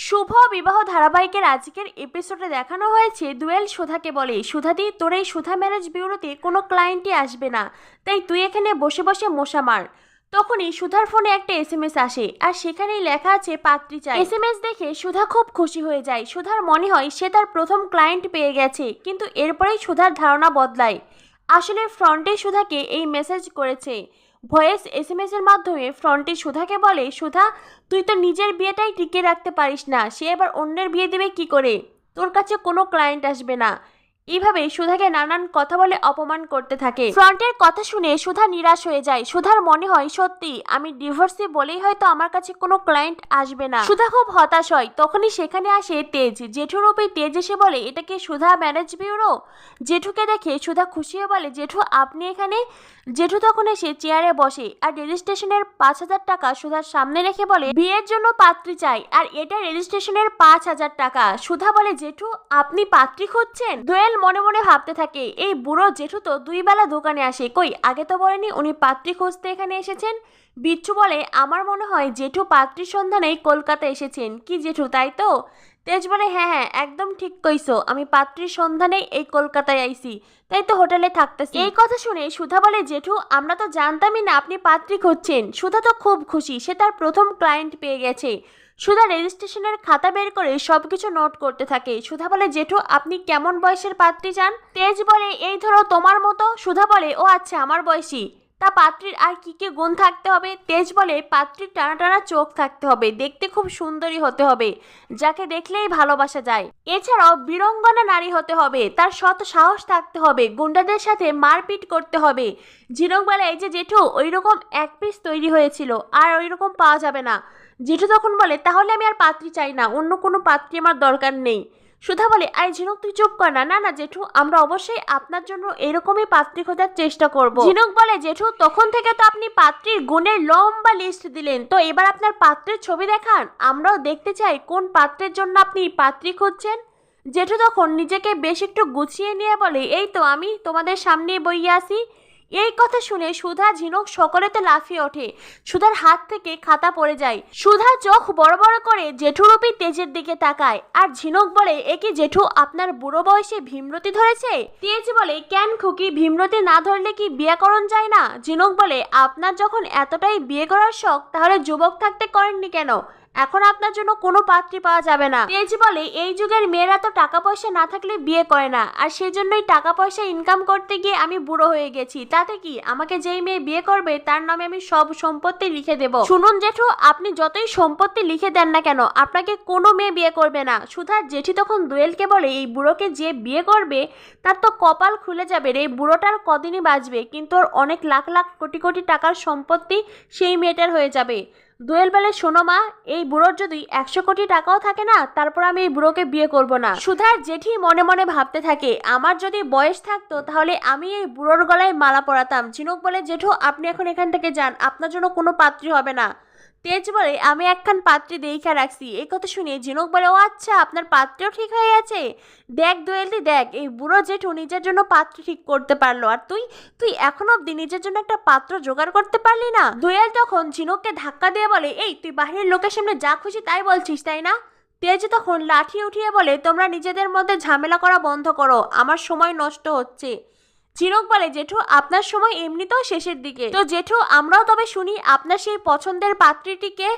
শুভ বিবাহ ধারাবাহিকের আজকের এপিসোডে দেখানো হয়েছে দুয়েল সুধাকে বলে, সুধাদি তোর এই সুধা ম্যারেজ বিউরোতে কোনো ক্লায়েন্টই আসবে না, তাই তুই এখানে বসে বসে মশা মার। তখনই সুধার ফোনে একটা এসএমএস আসে আর সেখানেই লেখা আছে পাত্রী চাই। এসএমএস দেখে সুধা খুব খুশি হয়ে যায়। সুধার মনে হয় সে তার প্রথম ক্লায়েন্ট পেয়ে গেছে, কিন্তু এরপরেই সুধার ধারণা বদলায়। আসলে ফ্রন্টে সুধাকে এই মেসেজ করেছে। ভয়েস এসএমএস এর মাধ্যমে ফ্রন্টে সুধাকে বলে, সুধা তুই তো নিজের বিয়েটাই টিকিয়ে রাখতে পারিস না, সে এবার অন্যের বিয়ে দেবে কি করে? তোর কাছে কোনো ক্লায়েন্ট আসবে না। এইভাবে সুধাকে নানান কথা বলে অপমান করতে থাকে। ফ্রন্টের কথা শুনে সুধা নিরাশ হয়ে যায়। সুধার মনে হয় সত্যি আমি ডিভোর্সি বলেই হয়তো আমার কাছে কোনো ক্লায়েন্ট আসবে না। সুধা খুব হতাশ হয়। তখনই সেখানে আসে তেজ। জেঠুরূপে তেজ এসে বলে, এটা কি সুধা ম্যারেজ বিউরো? জেঠুকে দেখে সুধা খুশি হয়ে বলে, জেঠু আপনি এখানে? জেঠু তখন এসে চেয়ারে বসে আর রেজিস্ট্রেশনের 5,000 টাকা সুধার সামনে রেখে বলে, বিয়ের জন্য পাত্রী চাই আর এটা রেজিস্ট্রেশনের 5,000 টাকা। সুধা বলে, জেঠু আপনি পাত্রী খুঁজছেন? দোয়েল মনে মনে ভাবতে থাকে, এই বুড়ো জেঠু তো 2 বেলা দোকানে আসে, কই আগে তো বলেনি উনি পাত্রী খুঁজতে এখানে এসেছেন। বিচ্ছু বলে, আমার মনে হয় জেঠু পাত্রীর সন্ধানেই কলকাতা এসেছেন। কি জেঠু তাই তো? তেজ বলে, হ্যাঁ হ্যাঁ একদম ঠিক কইছো, আমি পাত্রীর সন্ধানেই এই কলকাতায় আইছি, তাই তো হোটেলে থাকতেছি। এই কথা শুনে সুধা বলে, জেঠু আমরা তো জানতামই না আপনি পাত্রী খুঁজছেন। সুধা তো খুব খুশি, সে তার প্রথম ক্লায়েন্ট পেয়ে গেছে। সুধা রেজিস্ট্রেশনের খাতা বের করে সবকিছু নোট করতে থাকে। সুধা বলে, জেঠু আপনি কেমন বয়সের পাত্রী চান? তেজ বলে, এই ধরো তোমার মতো। সুধা বলে, ও আচ্ছা আমার বয়সী। তা পাত্রীর আর কি কি গুণ থাকতে হবে? তেজ বলে, পাত্রীর টানা টানা চোখ থাকতে হবে, দেখতে খুব সুন্দরী হতে হবে, যাকে দেখলেই ভালোবাসা যায়। এছাড়াও বীরঙ্গনা নারী হতে হবে, তার শত সাহস থাকতে হবে, গুন্ডাদের সাথে মারপিট করতে হবে। ঝিনুক বলে, এই যে জেঠু ওইরকম এক পিস তৈরি হয়েছিল, আর ওইরকম পাওয়া যাবে না। জেঠু তখন বলে, তাহলে আমি আর পাত্রী চাই না, অন্য কোনো পাত্রী আমার দরকার নেই। সুধা বলে, আই ঝিনুক তুই চুপ কর না। না না জেঠু, আমরা অবশ্যই আপনার জন্য এরকমই পাত্রী খোঁজার চেষ্টা করব। ঝিনুক বলে, জেঠু তখন থেকে তো আপনি পাত্রীর গুণের লম্বা লিস্ট দিলেন, তো এবার আপনার পাত্রের ছবি দেখান, আমরাও দেখতে চাই কোন পাত্রের জন্য আপনি পাত্রী খুঁজছেন। জেঠু তখন নিজেকে বেশ একটু গুছিয়ে নিয়ে বলে, এই তো আমি তোমাদের সামনে বইয়ে আসি। এই কথা শুনে সুধা ঝিনুক সকলেতে লাফিয়ে ওঠে। সুধার হাত থেকে খাতা পড়ে যায়। সুধা চোখ বড় বড় করে জেঠুরূপী তেজের দিকে তাকায় আর ঝিনুক বলে, এ কি জেঠু আপনার বুড়ো বয়সে ভীমরতি ধরেছে? তেজ বলে, কেন খুকি ভীমরতি না ধরলে কি বিয়ে করণ যায় না? ঝিনুক বলে, আপনার যখন এতটাই বিয়ে করার শখ, তাহলে যুবক থাকতে করেননি কেন? এখন আপনার জন্য কোনো পাত্রী পাওয়া যাবে না। তেজ বলে, এই যুগের মেয়েরা তো টাকা পয়সা না থাকলে বিয়ে করে না, আর সেজন্যই টাকা পয়সা ইনকাম করতে গিয়ে আমি বুড়ো হয়ে গেছি। তাতে কি, আমাকে যেই মেয়ে বিয়ে করবে তার নামে আমি সব সম্পত্তি লিখে দেব। শুনুন জেঠু, আপনি যতই সম্পত্তি লিখে দেন না কেন, আপনাকে কোনো মেয়ে বিয়ে করবে না। সুধার জেঠি তখন দোয়েলকে বলে, এই বুড়োকে যে বিয়ে করবে তার তো কপাল খুলে যাবে রে, বুড়োটার কদিনই বাঁচবে, কিন্তু ওর অনেক লাখ লাখ কোটি কোটি টাকার সম্পত্তি সেই মেয়েটার হয়ে যাবে। দোয়েল বলে, শোনো মা, এই বুড়োর যদি 100 কোটি টাকাও থাকে না, তারপর আমি এই বুড়োকে বিয়ে করব না। সুধার জেঠি মনে মনে ভাবতে থাকে, আমার যদি বয়স থাকতো তাহলে আমি এই বুড়োর গলায় মালা পরাতাম। ঝিনুক বলে, জেঠু আপনি এখন এখান থেকে যান, আপনার জন্য কোনো পাত্রী হবে না। তেজ বলে, আমি একখান পাত্রী দেইখা রাখছি। এই কথা শুনে ঝিনুক বলে, ও আচ্ছা আপনার পাত্রীও ঠিক হয়ে গেছে। দেখ দোয়েলদি দেখ, এই বুড়ো জেঠু নিজের জন্য পাত্র ঠিক করতে পারলো, আর তুই তুই এখনো অব্দি নিজের জন্য একটা পাত্র জোগাড় করতে পারলি না। দোয়েল তখন ঝিনুককে ধাক্কা দিয়ে বলে, এই তুই বাহিরের লোকের সামনে যা খুশি তাই বলছিস তাই না? তেজ তখন লাঠি উঠিয়ে বলে, তোমরা নিজেদের মধ্যে ঝামেলা করা বন্ধ করো, আমার সময় নষ্ট হচ্ছে। ঝিনুক বলে, জেঠু আপনার সময় এমনিতেও শেষের দিকে, তো জেঠু আমরাও তবে শুনি আপনার সেই পছন্দের পাত্রীটিকে।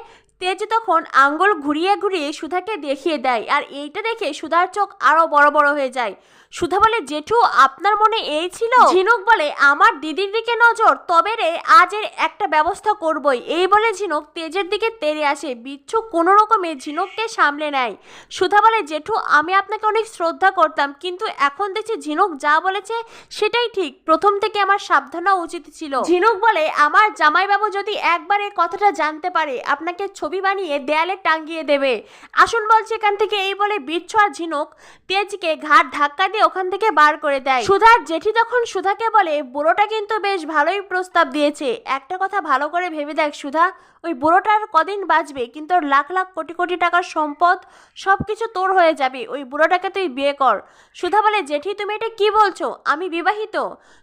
তেজ তখন আঙ্গুল ঘুরিয়ে ঘুরিয়ে সুধাকে দেখিয়ে দেয়, আর এইটা দেখে সুধার চোখ আরো বড় বড় হয়ে যায়। সুধা বলে, জেঠু আপনার মনে এই ছিল? ঝিনুক বলে, আমার দিদির দিকে নজর, তবে রে আজ এর একটা ব্যবস্থা করবই। এই বলে ঝিনুক তেজের দিকে তেড়ে আসে। বিচ্ছু কোনো রকমে ঝিনুককে সামলে নেয়। সুধা বলে, জেঠু আমি আপনাকে অনেক শ্রদ্ধা করতাম, কিন্তু এখন দেখছি ঝিনুক যা বলেছে সেটাই ঠিক, প্রথম থেকে আমার সাবধান হওয়া উচিত ছিল। ঝিনুক বলে, আমার জামাইবাবু যদি একবার এই কথাটা জানতে পারে, আপনাকে ছবি বানিয়ে দেয়ালে টাঙ্গিয়ে দেবে। আসুন বলছে এখান থেকে। এই বলে বিচ্ছু আর ঝিনুক তেজকে ঘাট ধাক্কা দিয়ে ওখান থেকে বার করে দেয়। সুধার জেঠি তখন সুধাকে বলে, বুড়োটা কিন্তু বেশ ভালোই প্রস্তাব দিয়েছে, একটা কথা ভালো করে ভেবে দেখ সুধা, ওই বুড়োটার কদিন বাঁচবে, কিন্তু ওর লাখ লাখ কোটি কোটি টাকার সম্পদ সব কিছু তোর হয়ে যাবে। ওই বুড়োটাকে তুই বিয়ে কর। সুধা বলে, জেঠি তুমি এটা কি বলছো? আমি বিবাহিত?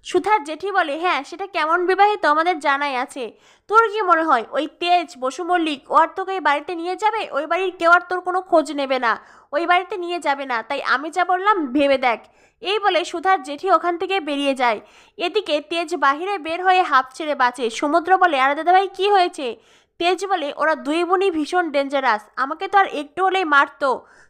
সুধার জেঠি বলে, হ্যাঁ, সেটা কেমন বিবাহিত আমাদের জানাই আছে। তোর কি মনে হয় ওই তেজ বসু মল্লিক ও আর তোকে এই বাড়িতে নিয়ে যাবে? ওই বাড়ির কেউ আর তোর কোনো খোঁজ নেবে না, ওই বাড়িতে নিয়ে যাবে না। তাই আমি যা বললাম ভেবে দেখ। এই বলে সুধার জেঠি ওখান থেকে বেরিয়ে যায়। এদিকে তেজ বাহিরে বের হয়ে হাঁপ ছেড়ে বাঁচে। সমুদ্র বলে, আরে দাদাভাই কি হয়েছে? তেজ বলে, ওরা দুই বোনই ভীষণ ডেঞ্জারাস, আমাকে তো আর একটু হলেই মারতো।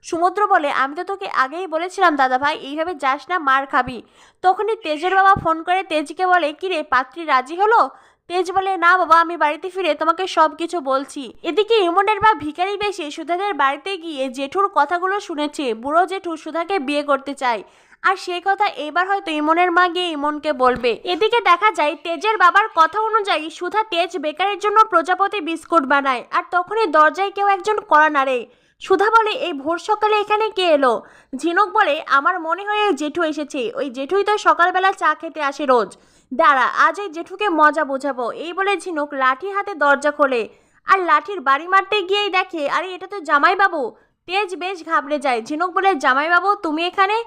সমুদ্র বলে, আমি তো তোকে আগেই বলেছিলাম দাদাভাই, এইভাবে যাস না, মার খাবি। তখনই তেজের বাবা ফোন করে তেজকে বলে, কিরে পাত্রী রাজি হলো? তেজ বলে, না বাবা, আমি বাড়িতে ফিরে তোমাকে সব কিছু বলছি। এদিকে ইমনের বা ভিখারি বেশে সুধাদের বাড়িতে গিয়ে জেঠুর কথাগুলো শুনেছে। বুড়ো জেঠু সুধাকে বিয়ে করতে চায়, আর সেই কথা এবার হয়তো ইমনের মা গিয়ে ইমনকে বলবে। এদিকে দেখা যায় তেজের বাবার কথা অনুযায়ী সুধা তেজ বেকারের জন্য প্রজাপতি বিস্কুট বানায়, আর তখনই দরজায় কেউ একজন কড়া নাড়ে। সুধা বলে, এই ভোর সকালে এখানে কে এলো? ঝিনুক বলে, আমার মনে হয় ওই জেঠু এসেছে, ওই জেঠুই তো সকালবেলা চা খেতে আসে রোজ। দাঁড়া, আজ এই জেঠুকে মজা বোঝাবো। এই বলে ঝিনুক লাঠি হাতে দরজা খোলে, আর লাঠির বাড়ি মারতে গিয়েই দেখে, আরে এটা তো জামাইবাবু। তেজ বেশ ঘাবড়ে যায়। ঝিনুক বলে, জামাইবাবু তুমি এখানে?